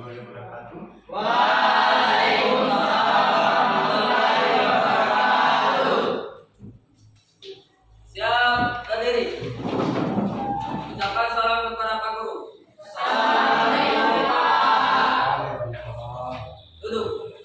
warahmatullahi wabarakatuh. Waalaikumsalam warahmatullahi wabarakatuh. Siap, berdiri. Ucapkan salam kepada Pak Guru. Assalamualaikum Pak. Duduk.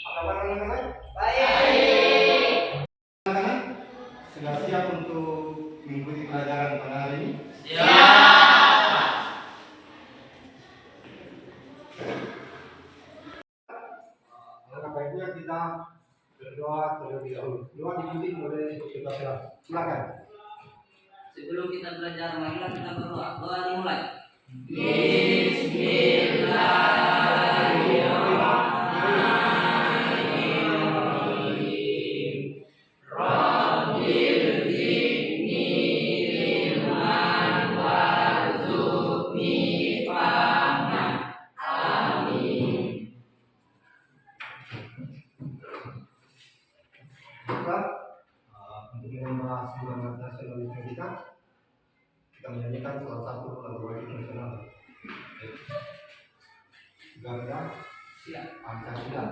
Apa kabar anak-anak? Baik. Anak-anak, sudah siap untuk mengikuti pelajaran pada hari ini? Siap. Alangkah baiknya kita berdoa terlebih dahulu. Doa dipimpin oleh Ketua Kelas. Silakan. Sebelum kita belajar, marilah kita berdoa. Doa dimulai. Baiklah, untuk menambah semangat nasionalisme kita menyanyikan salah satu lagu wajib nasional. Garuda Siap. Pancasila.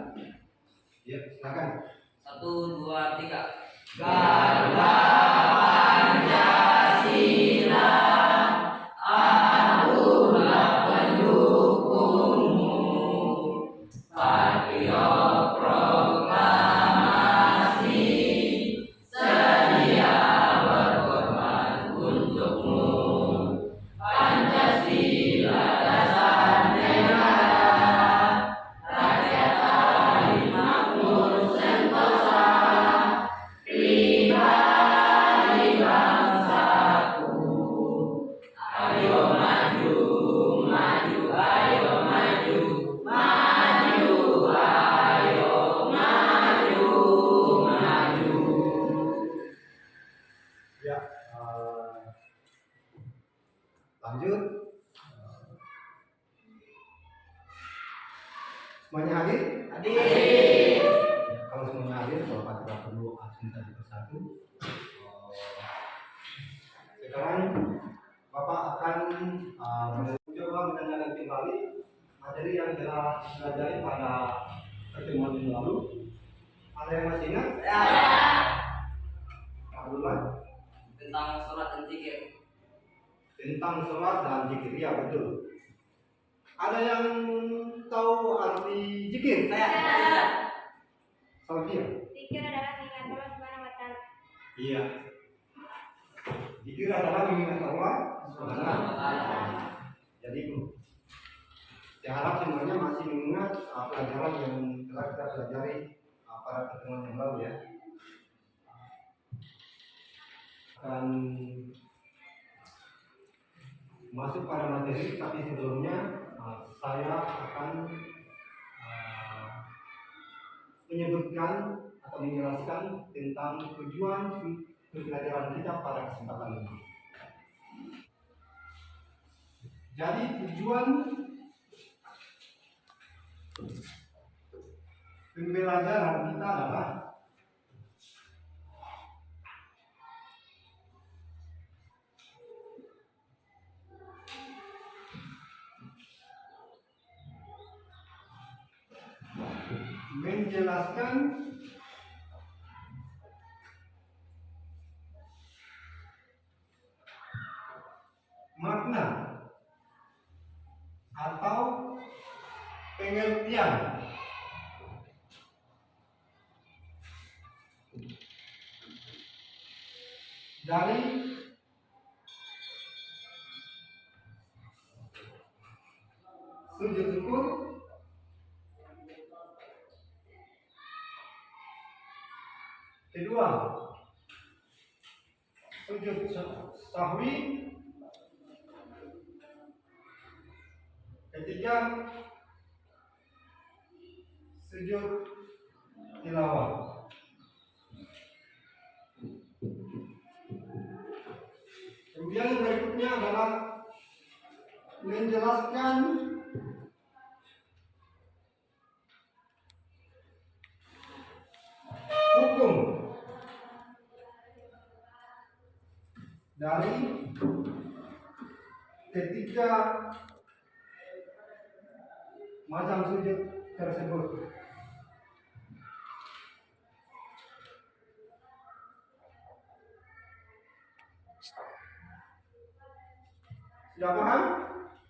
Ya, silakan. 1, 2, 3. Garuda Pancasila, akulah pendukungmu. Patriot proklamasi, sedia berkorban untukmu. Pancasila dasar negara, rakyat adil makmur sentosa, pribadi bangsaku. Ayo maju, maju, ayo maju, maju, ayo maju, maju. Ya, lanjut. Semuanya hadir? Hadir. Kalau semuanya hadir, Bapak tidak perlu asing satu persatu. Sekarang Bapak akan mencoba menanyakan kembali materi yang telah dipelajari pada pertemuan yang lalu. Ada yang masih ingat? Ya. Pak duluan. Tentang sholat dan zikir. Tentang sholat dan zikir, ya betul. Ada yang tahu arti zikir? Saya. Salvia? Zikir adalah mengingat Allah Subhanahu wa Ta'ala. Iya. Zikir adalah mengingat Allah Subhanahu wa Ta'ala. Jadi saya harap semuanya masih mengingat pelajaran yang telah kita pelajari pada pertemuan yang lalu ya. Akan masuk pada materi, tapi sebelumnya saya akan menyebutkan atau menjelaskan tentang tujuan pembelajaran kita pada kesempatan ini. Jadi tujuan pembelajaran kita adalah menjelaskan makna atau pengertian dari sujud syukur, kedua sujud sahwi, ketiga sujud tilawah. Kemudian berikutnya adalah menjelaskan hukum dari ketiga macam sujud tersebut. Sudah paham?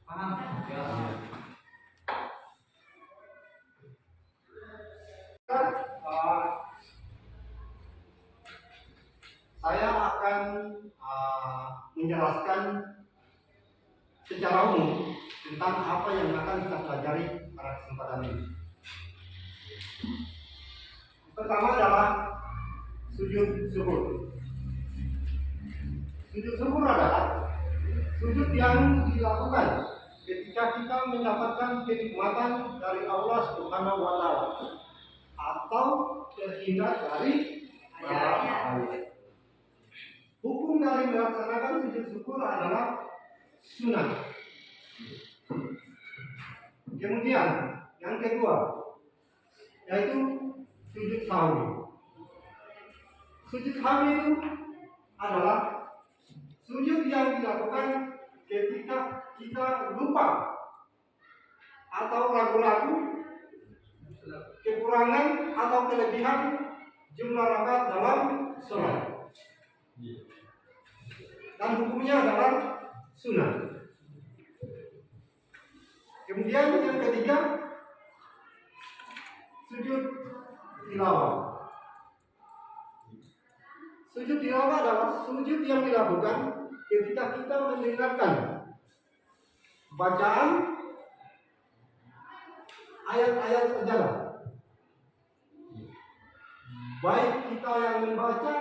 Paham? Ya. Saya akan menjelaskan secara umum tentang apa yang akan kita pelajari pada kesempatan ini. Pertama adalah sujud syukur. Sujud syukur adalah sujud yang dilakukan ketika kita mendapatkan kenikmatan dari Allah Subhanahu wa Ta'ala atau terhindar dari bahaya. Hukum dari melaksanakan sujud syukur adalah sunnah. Kemudian yang kedua yaitu sujud sahwi. Sujud sahwi itu adalah sujud yang dilakukan ketika kita lupa atau ragu-ragu, kekurangan atau kelebihan jumlah rakaat dalam sholat. Dan hukumnya adalah sunnah. Kemudian yang ketiga, sujud tilawah. Sujud tilawah adalah sujud yang dilakukan ketika kita mendengarkan bacaan ayat-ayat sejarah. Baik kita yang membaca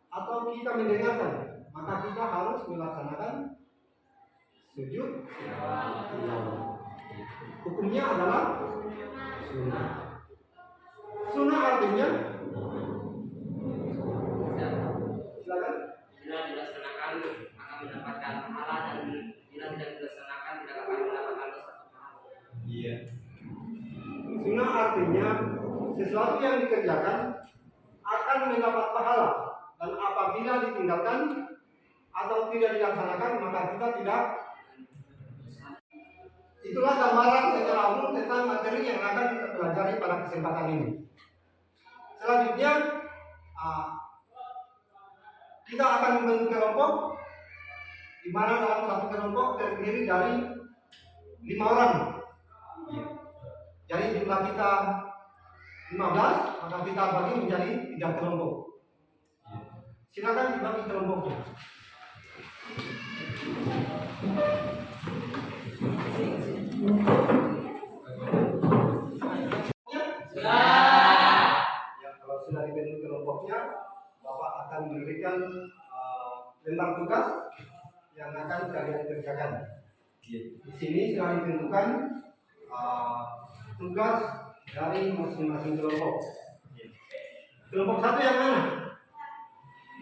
atau kita mendengarkan, maka kita harus melaksanakan sujud tilawah. Hukumnya adalah sunnah. Sunnah artinya silakan. Bila dilaksanakan akan mendapatkan pahala, dan bila tidak dilaksanakan tidak akan mendapatkan dosa atau pahala. Iya. Sunnah artinya sesuatu yang dikerjakan akan mendapat pahala, dan apabila ditinggalkan atau tidak dilaksanakan maka kita tidak. Itulah gambaran secara umum tentang materi yang akan kita pelajari pada kesempatan ini. Selanjutnya kita akan membentuk kelompok, di mana dalam satu kelompok terdiri dari 5 orang. Jadi jumlah kita 15, maka kita bagi menjadi 3 kelompok. Silakan dibagi kelompoknya. Ya, kalau sudah dibentuk kelompoknya, Bapak akan memberikan lembar tugas yang akan kalian kerjakan. Di sini sudah ditentukan tugas dari masing-masing kelompok. Kelompok 1 yang mana?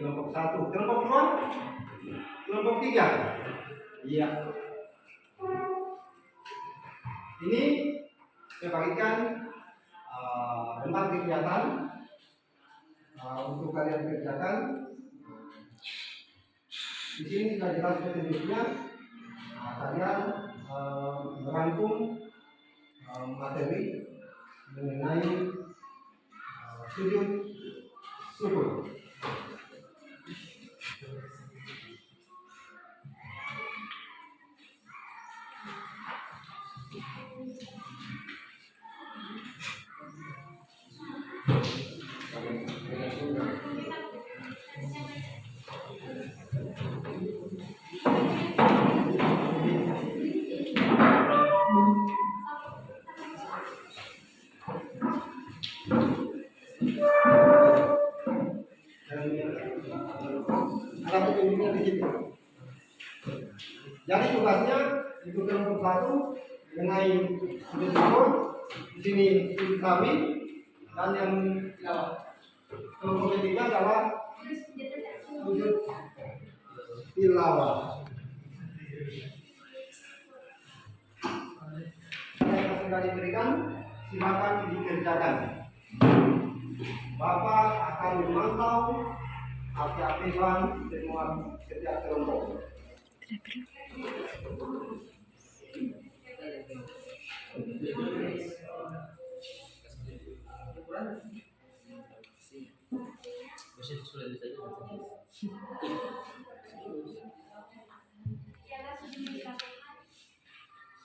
Kelompok 1. Kelompok 2? Kelompok 3? Iya. Ini saya bagikan lembar kegiatan untuk kalian kerjakan. Di sini sudah jelas petunjuknya. Kalian merangkum materi mengenai sujud syukur. Ada petunjuknya di situ. Jadi tugasnya itu kelompok 1 mengenai sujud syukur, di sini sujud kami, dan yang kelompok ketiga adalah sujud tilawah. Yang sudah diberikan, silakan dikerjakan. Bapak akan memantau Keaktifan semua setiap kelompok. Ialah sebelum dilakukan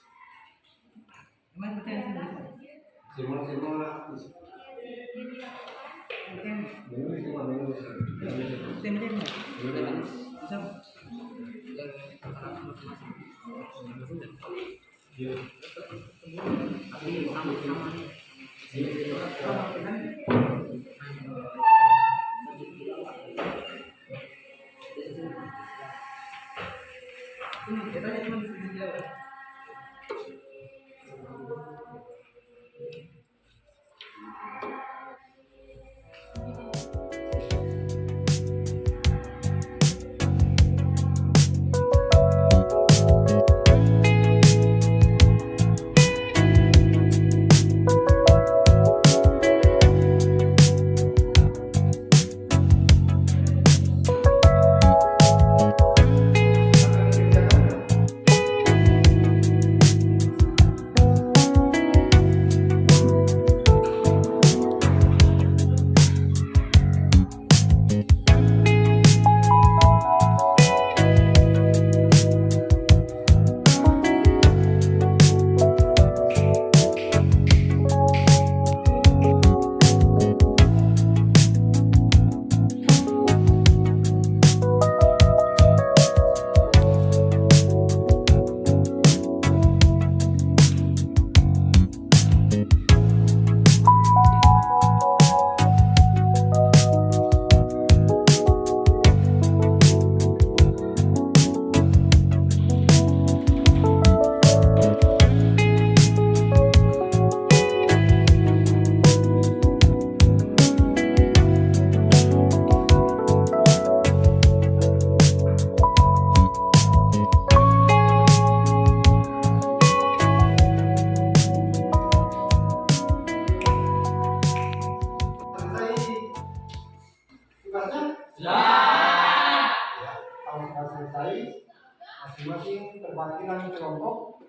Semua selesai, masing-masing perwakilan kelompok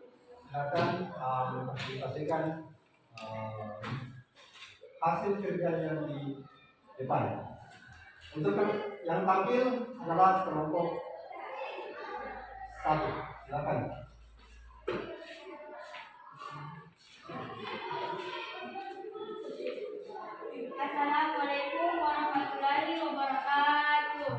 akan mempresentasikan hasil kerjanya di depan. Untuk yang tampil adalah kelompok 1. Silakan. Assalamualaikum warahmatullahi wabarakatuh.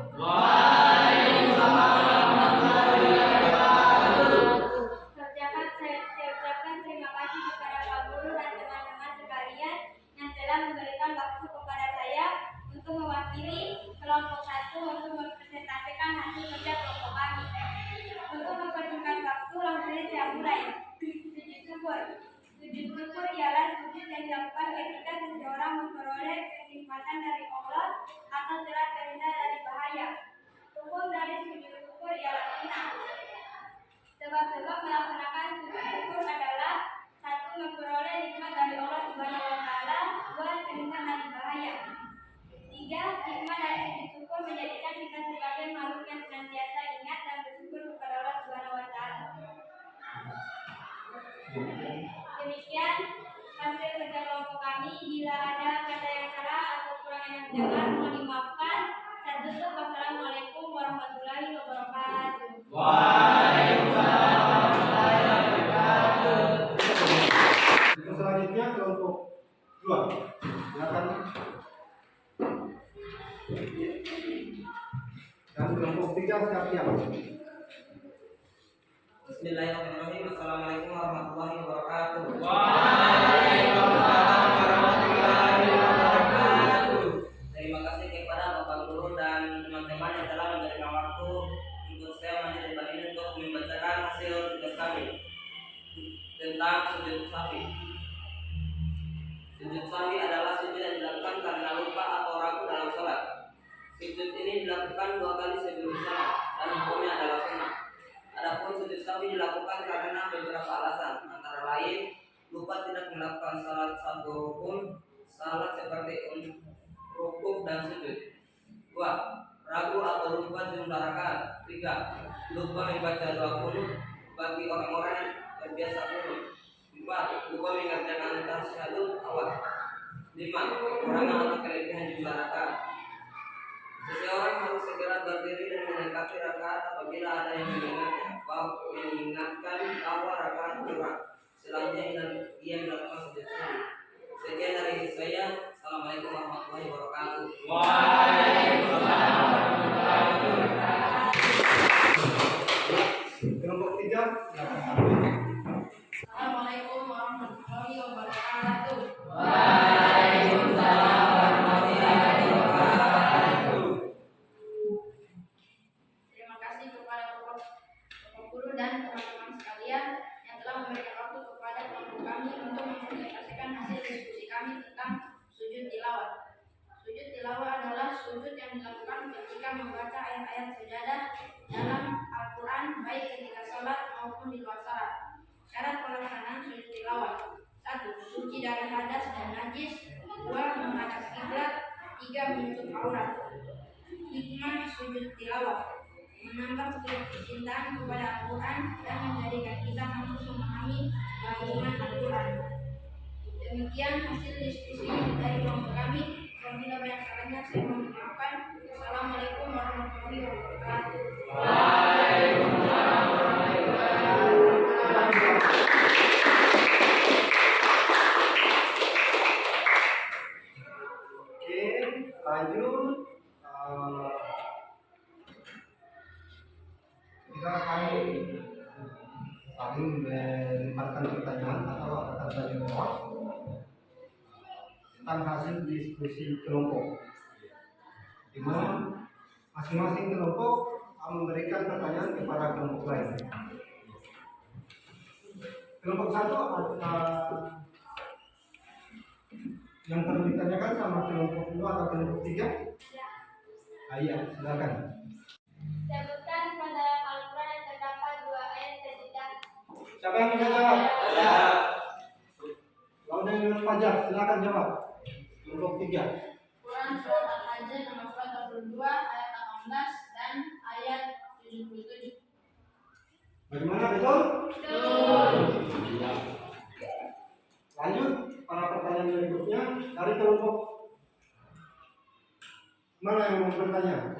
Saya ucapkan terima kasih kepada Pak Guru dan teman-teman sekalian yang telah memberikan waktu kepada saya untuk mewakili kelompok 1 untuk mempresentasikan hasil kerja kelompok kami. Untuk mempersingkat waktu, langsung saya mulai. Sujud syukur. Sujud syukur ialah sujud yang dilakukan ketika seseorang memperoleh kenikmatan dari Allah atau telah terhindar dari bahaya. Hukum dari sujud syukur ialah sunnah. Sebab-sebab melaksanakan sujud syukur adalah: 1. Memperoleh nikmat dari Allah Subhanahu wa Ta'ala. 2. Terhindar dari bahaya. 3. Hikmah dari sujud syukur menjadikan kita sebagai makhluk yang senantiasa ingat dan bersyukur kepada Allah Subhanahu wa Ta'ala. Demikian hasil kerja kelompok kami. Bila ada kata yang salah atau kurang enak dengar, mohon dimaafkan. Saya tutup. Wassalamualaikum warahmatullahi wabarakatuh. Untuk selanjutnya kelompok 2. Silakan. Dan kelompok 3 siap-siap. Bismillahirrahmanirrahim. Assalamualaikum warahmatullahi wabarakatuh. Terima kasih kepada Bapak Guru dan teman-teman yang telah memberikan waktu untuk saya menjadi depan ini untuk membacakan hasil tugas kami tentang sujud sahwi. Sujud sahwi adalah sujud yang dilakukan karena lupa atau ragu dalam sholat. Sujud ini dilakukan 2 kali sebelum salam dan hukumnya adalah sunnah. Adapun sujud sahwi dilakukan karena beberapa alasan, antara lain lupa tidak 2. Jumlah rakaat. 3. Lupa membaca doa kunut bagi orang-orang yang terbiasa kunut. 4. Lupa mengerjakan tasyahud awal. 5. Kekurangan atau kelebihan jumlah rakaat. Seseorang harus segera berdiri dan melengkapi rakaat apabila ada yang mengingatkan bahwa rakaat kurang. Selanjutnya ia melakukan sujud sahwi. Sekian dari saya. Assalamualaikum warahmatullahi wabarakatuh. Waalaikumsalam warahmatullahi wabarakatuh. Kelompok 3, silakan. Assalamualaikum warahmatullahi wabarakatuh. Waalaikumsalam warahmatullahi wabarakatuh. Terima kasih kepada Bapak Guru dan teman-teman sekalian yang telah memberikan waktu kepada kelompok kami untuk mempresentasikan hasil diskusi kami tentang sujud tilawah. Sujud tilawah adalah sujud yang dilakukan ketika membaca ayat-ayat sajadah dalam Al-Quran, baik ketika sholat maupun di luar sholat. Syarat pelaksanaan sujud tilawah: 1. Suci dari hadas dan najis. 2. Menghadap kiblat. 3. Menutup aurat. Hikmah sujud tilawah: menambah kecintaan kepada Al-Quran dan menjadikan kita mampu memahami kandungan Al-Quran. Demikian hasil diskusi dari kelompok kami. Apabila banyak salahnya saya mohon maafkan. Assalamualaikum warahmatullahi wabarakatuh. Waalaikumsalam warahmatullahi wabarakatuh. Oke, lanjut. Kita akan saling melemparkan pertanyaan atau akan tanya jawab tentang hasil diskusi kelompok, di mana masing-masing kelompok memberikan pertanyaan kepada kelompok lain. Kelompok 1 yang perlu ditanyakan sama kelompok 2 atau kelompok 3? Iya, silakan. Sebutkan pada Al-Quran yang terdapat 2 ayat sajadah. Siapa yang bisa jawab? Saya. Lawan yang Fajar, silakan jawab. Kelompok 3. Quran surat Al-Hajj nomor 42 ayat 18 dan ayat 77. Bagaimana, betul? Betul. Iya. Lanjut, para pertanyaan berikutnya dari kelompok mana yang mau bertanya?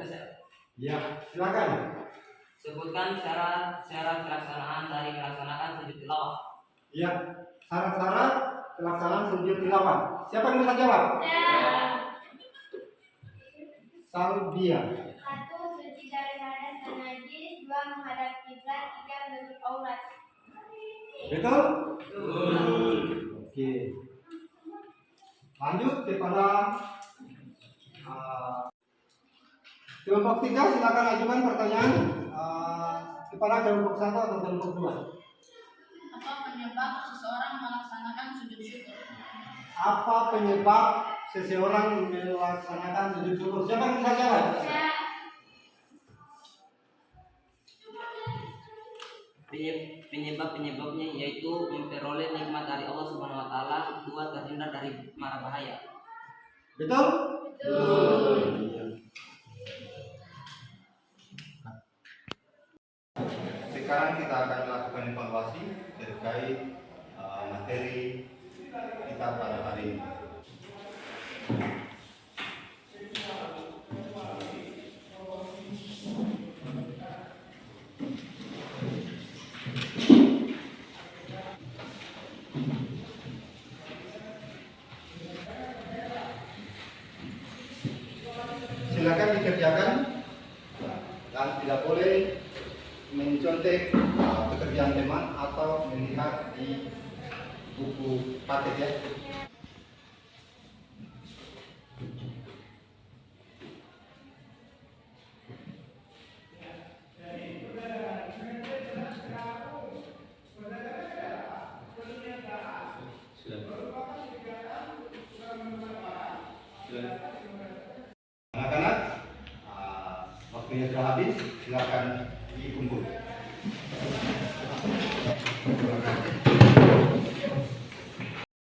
Ya, silakan. Sebutkan syarat pelaksanaan dari pelaksanaan sujud tilawah. Iya, syarat-syarat pelaksanaan sujud tilawah. Siapa yang bisa jawab? Salbia. 1. Suci dari hadas dan najis. 2. Menghadap kiblat. 3. Menutup aurat. Betul? Oke. Lanjut kepada kelompok 3, silakan ajukan pertanyaan kepada kelompok 1 atau kelompok 2. Apa penyebab seseorang melaksanakan sujud syukur? Apa penyebab seseorang melaksanakan sujud syukur? Siapa yang bisa jawab? Penyebabnya yaitu memperoleh nikmat dari Allah Subhanahu wa taala, 2. Terhindar dari mara bahaya. Betul? Betul. Sekarang kita akan melakukan evaluasi terkait materi kita pada hari ini. Silakan dikerjakan dan tidak boleh mencontek pekerjaan teman atau melihat di buku paket ya. Anak-anak, waktunya sudah habis, silakan dikumpul.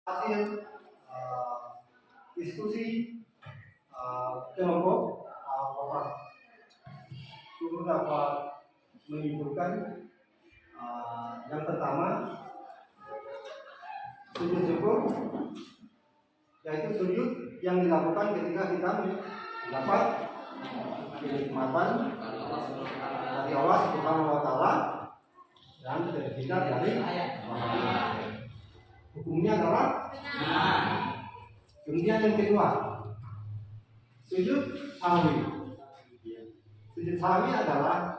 Hasil diskusi kelompok Bapak guru dapat menyimpulkan yang pertama, sujud syukur, yaitu sujud yang dilakukan ketika kita mendapat kenikmatan dari Allah Subhanahu wa Ta'ala dan terhindar dari hukumnya adalah kemudian yang kedua, sujud sahwi. Sujud sahwi adalah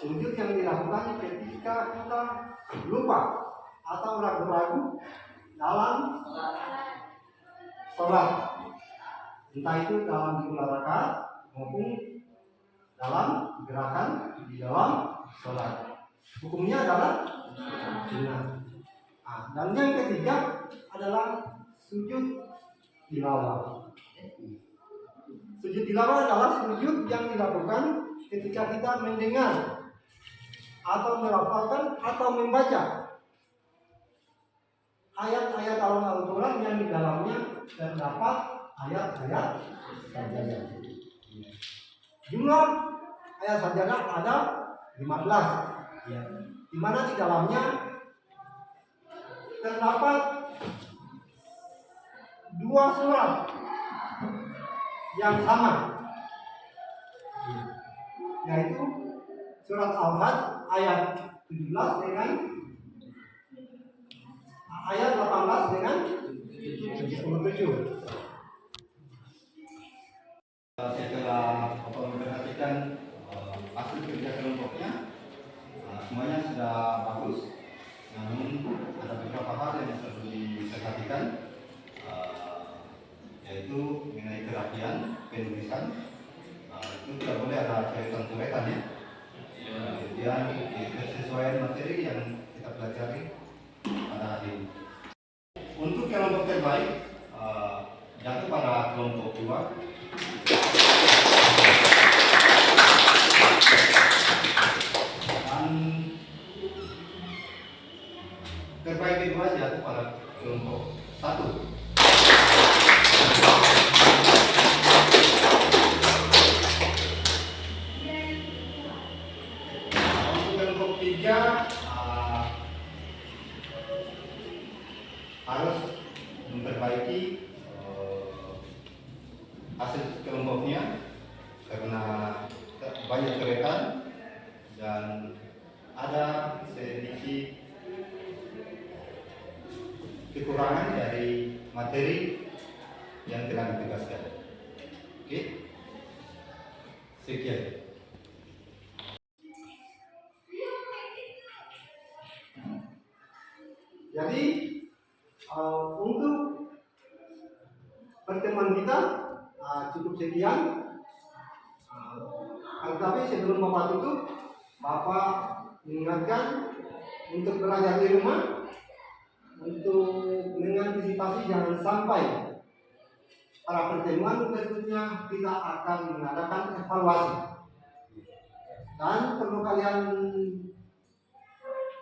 sujud yang dilakukan ketika kita lupa atau ragu-ragu dalam sholat, entah itu dalam jumlah rakaat maupun dalam gerakan di dalam sholat. Hukumnya adalah sunnah. Dan yang ketiga adalah sujud tilawah. Sujud tilawah adalah sujud yang dilakukan ketika kita mendengar atau melafalkan atau membaca ayat-ayat Al-Quran yang di dalamnya terdapat ayat-ayat sajadah. Jumlah ayat sajadah ada 15, di mana di dalamnya terdapat 2 surat yang sama, yaitu surat Al-Hajj ayat 17 dengan ayat 18 dengan 77. Setelah memperhatikan hasil kerja kelompoknya, semuanya sudah bagus. Namun ada beberapa hal yang perlu diperhatikan, yaitu mengenai kerapian penulisan. Itu tidak boleh ada coretan-coretan ya. Kemudian kesesuaian materi yang kita pelajari pada hari ini. Untuk kelompok terbaik jatuh pada kelompok 2. Dan terbaik kedua jatuh pada kelompok 1. Untuk kelompok 3 harus memperbaiki hasil kelompoknya karena banyak coretan dan ada sedikit kekurangan dari materi yang telah ditegaskan. Oke, sekian. Jadi untuk pertemuan kita cukup sekian. Tetapi sebelum Bapak tutup, Bapak mengingatkan untuk belajar di rumah, untuk mengantisipasi jangan sampai pada pertemuan berikutnya kita akan mengadakan evaluasi. Dan perlu kalian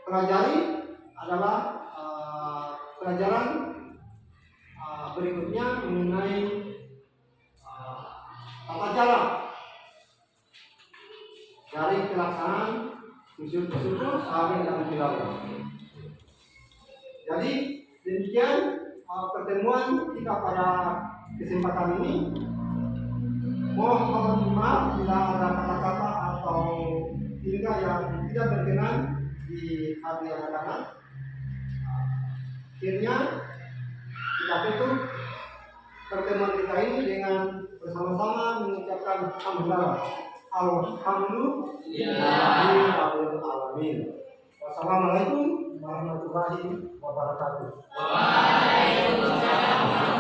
pelajari adalah pelajaran berikutnya mengenai tata cara dari pelaksanaan sujud syukur, sahwi dan tilawah. Jadi demikian pertemuan kita pada kesempatan ini. Mohon maaf bila ada kata-kata atau tingkah yang tidak berkenan di hati anak-anak. Akhirnya kita tutup pertemuan kita ini dengan bersama-sama mengucapkan alhamdulillah. Alhamdulillahirrahmanirrahim. Wassalamualaikum warahmatullahi wabarakatuh. Waalaikumsalam.